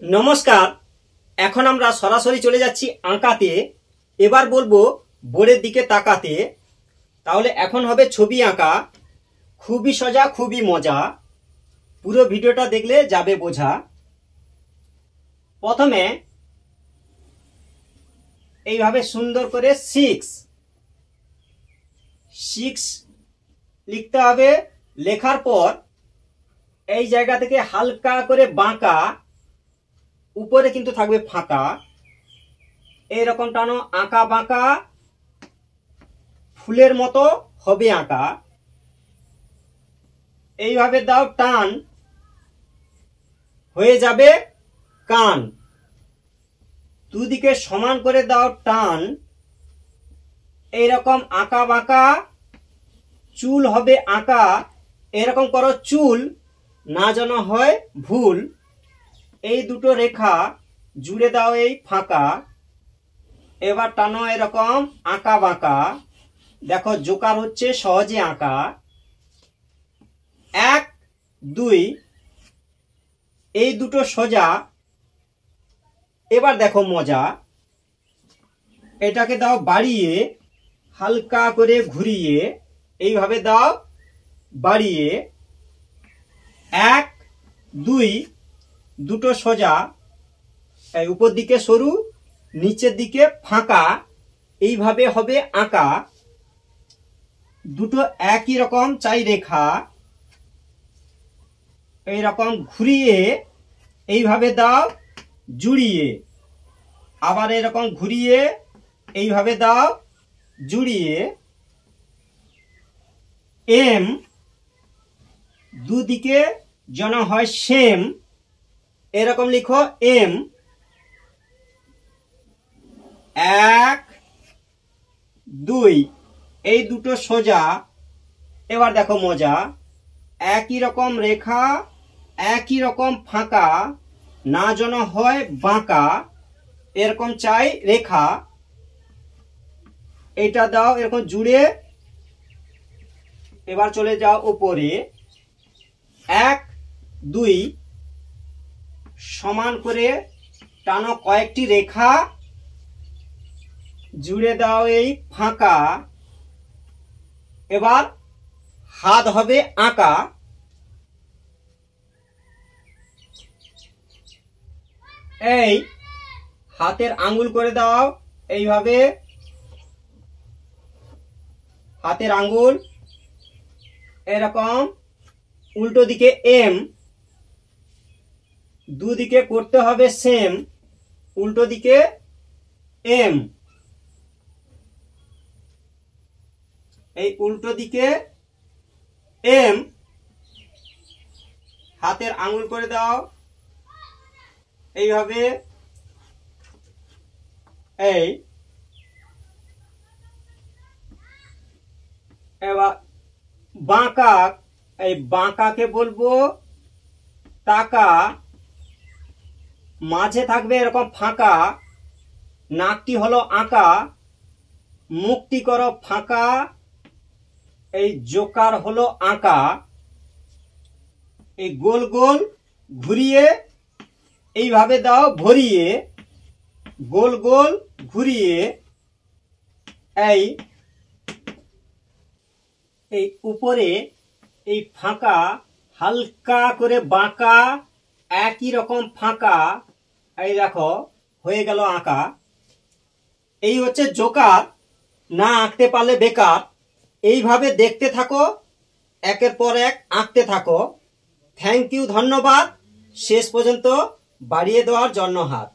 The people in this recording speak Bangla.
নমস্কার। এখন আমরা সরাসরি চলে যাচ্ছি আঁকাতে। এবার বলবো বোর্ডের দিকে তাকাতে। তাহলে এখন হবে ছবি আঁকা। খুবই সোজা, খুবই মজা। পুরো ভিডিওটা দেখলে যাবে বোঝা। প্রথমে এইভাবে সুন্দর করে 6 লিখতে হবে। লেখার পর এই জায়গা থেকে হালকা করে বাঁকা, উপরে কিন্তু থাকবে ফাঁকা। এইরকম টানো, আঁকা বাঁকা ফুলের মতো হবে আঁকা। এইভাবে দাও টান, হয়ে যাবে কান। দুদিকে সমান করে দাও টান। এইরকম আঁকা বাঁকা চুল হবে আঁকা। এরকম করো চুল, না যেন হয় ভুল। এই দুটো রেখা জুড়ে দাও এই ফাঁকা। এবার টানো এরকম আঁকা বাঁকা। দেখো জোকার হচ্ছে সহজে আঁকা। 1 2 এই দুটো সোজা। এবার দেখো মজা। এটাকে দাও বাড়িয়ে, হালকা করে ঘুরিয়ে। এইভাবে দাও বাড়িয়ে। 1 2 দুটো সোজা, উপর দিকে সরু, নিচের দিকে ফাঁকা। এইভাবে হবে আঁকা। দুটো একই রকম চাই রেখা। এইরকম ঘুরিয়ে এইভাবে দাও জুড়িয়ে। আবার এরকম ঘুরিয়ে এইভাবে দাও জুড়িয়ে। এম দুদিকে যেন হয় সেম, এরকম লিখো এম। 1 2 এই দুটো সোজা। এবার দেখো মজা। একই রকম রেখা, একই রকম ফাঁকা, না যেন হয় বাঁকা। এরকম চাই রেখা। এটা দাও এরকম জুড়ে। এবার চলে যাও উপরে। 1 2 সমান করে টানো কয়েকটি রেখা, জুড়ে দাও এই ফাঁকা। এবার হাত হবে আঁকা। এই হাতের আঙ্গুল করে দাও এইভাবে। হাতের আঙ্গুল এরকম উল্টো দিকে এম। দুদিকে করতে হবে সেম, উল্টো দিকে এম। এই উল্টো দিকে এম। হাতের আঙ্গুল করে দাও এইভাবে। এই এবার বাঁকা। এই বাঁকাকে বলবো তাকা। মাঝে থাকবে এরকম ফাঁকা। নাকটি হলো আঁকা, মুখটি করো ফাঁকা। এই জোকার হলো আঁকা। এই গোল গোল ঘুরিয়ে এইভাবে দাও ভরিয়ে। গোল গোল ঘুরিয়ে। এই এই উপরে এই ফাঁকা, হালকা করে বাঁকা, একই রকম ফাঁকা। এই দেখো হয়ে গেল আঁকা। এই হচ্ছে জোকার। না আঁকতে পারলে বেকার। এইভাবে দেখতে থাকো, একের পর এক আঁকতে থাকো। থ্যাংক ইউ, ধন্যবাদ শেষ পর্যন্ত বাড়িয়ে দেওয়ার জন্য হাত।